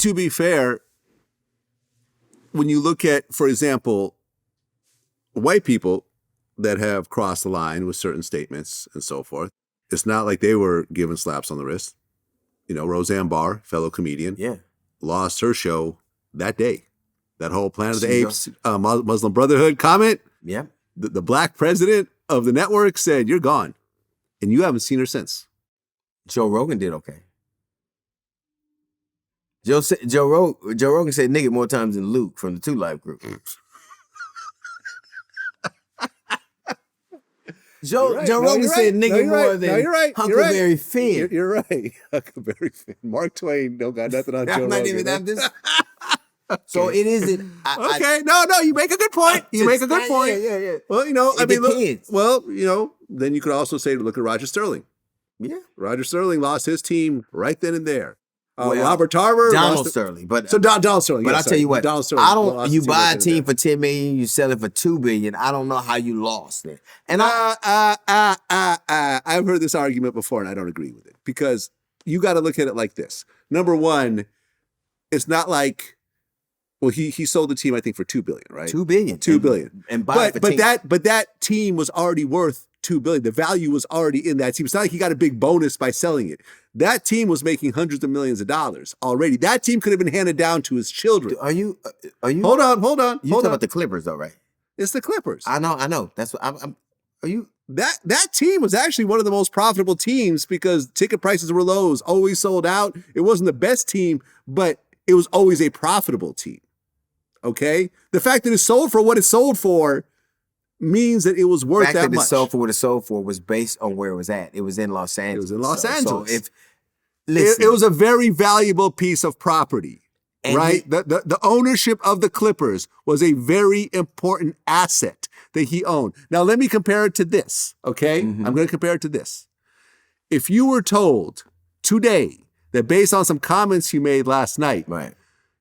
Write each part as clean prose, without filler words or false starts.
to be fair, when you look at, for example, white people that have crossed the line with certain statements and so forth, it's not like they were given slaps on the wrist. Roseanne Barr, fellow comedian, lost her show that day. That whole Planet of the Apes, Muslim Brotherhood comment. Yeah. The black president of the network said, "You're gone." And you haven't seen her since. Joe Rogan did okay. Joe Rogan said nigga more times than Luke from the 2 Live group. Joe Rogan said nigga more than Huckleberry Finn. You're right. Huckleberry Finn. Mark Twain don't got nothing on Joe Rogan. So it isn't. Okay, no, you make a good point. You make a good point. Yeah. Well, It depends. Then you could also say, look at Roger Sterling. Yeah. Roger Sterling lost his team right then and there. Robert Tarver. Donald Sterling. Donald Sterling. But I'll tell you what, Donald Sterling. you buy a team for $10 million, you sell it for $2 billion. I don't know how you lost it. And I've heard this argument before and I don't agree with it because you got to look at it like this. Number one, it's not like, well, he sold the team, I think, for $2 billion, right? $2 billion. $2 billion. But that team was already worth $2 billion. The value was already in that team. It's not like he got a big bonus by selling it. That team was making hundreds of millions of dollars already. That team could have been handed down to his children. Are you? Hold on. You talking about the Clippers, though, right? It's the Clippers. I know. That's what I'm. Are you? That team was actually one of the most profitable teams because ticket prices were low. It was always sold out. It wasn't the best team, but it was always a profitable team. Okay? The fact that it sold for what it sold for means that it was worth that much. The fact that it sold for what it sold for was based on where it was at. It was in Los Angeles. It was in Los Angeles. So it was a very valuable piece of property, right? The ownership of the Clippers was a very important asset that he owned. Now, let me compare it to this, okay? Mm-hmm. I'm going to compare it to this. If you were told today that based on some comments you made last night, right,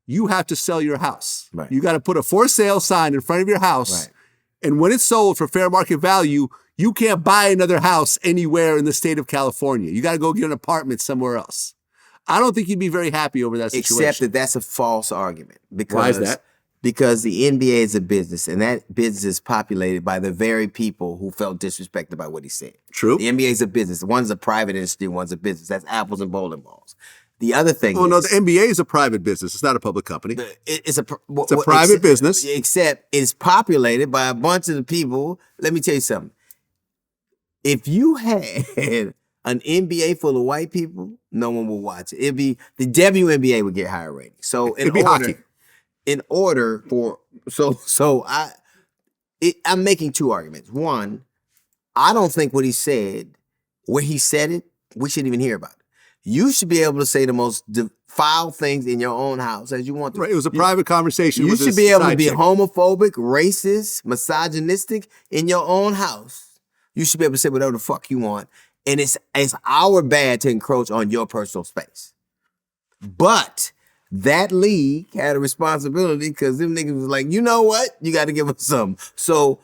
you have to sell your house. Right. You got to put a for sale sign in front of your house. Right. And when it's sold for fair market value, you can't buy another house anywhere in the state of California. You got to go get an apartment somewhere else. I don't think you'd be very happy over that situation. Except that that's a false argument. Because, why is that? Because the NBA is a business, and that business is populated by the very people who felt disrespected by what he said. True. The NBA is a business. One's a private industry, one's a business. That's apples and bowling balls. The other thing no, the NBA is a private business. It's not a public company. It's a private business. Except it's populated by a bunch of the people. Let me tell you something. If you had an NBA full of white people, no one would watch it. It'd be the WNBA would get higher ratings. So I'm making 2 arguments. One, I don't think what he said, where he said it, we shouldn't even hear about it. You should be able to say the most foul things in your own house as you want to. Right. It was a private conversation. You should be able to be homophobic, racist, misogynistic in your own house. You should be able to say whatever the fuck you want. And it's our bad to encroach on your personal space. But that league had a responsibility because them niggas was like, you know what? You got to give us something. So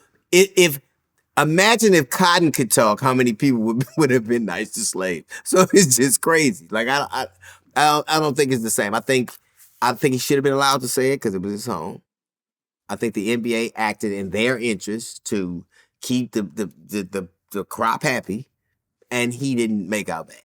imagine if Cotton could talk, how many people would have been nice to Slave. So it's just crazy. Like I don't think it's the same. I think he should have been allowed to say it because it was his home. I think the NBA acted in their interest to keep the crop happy, and he didn't make out bad.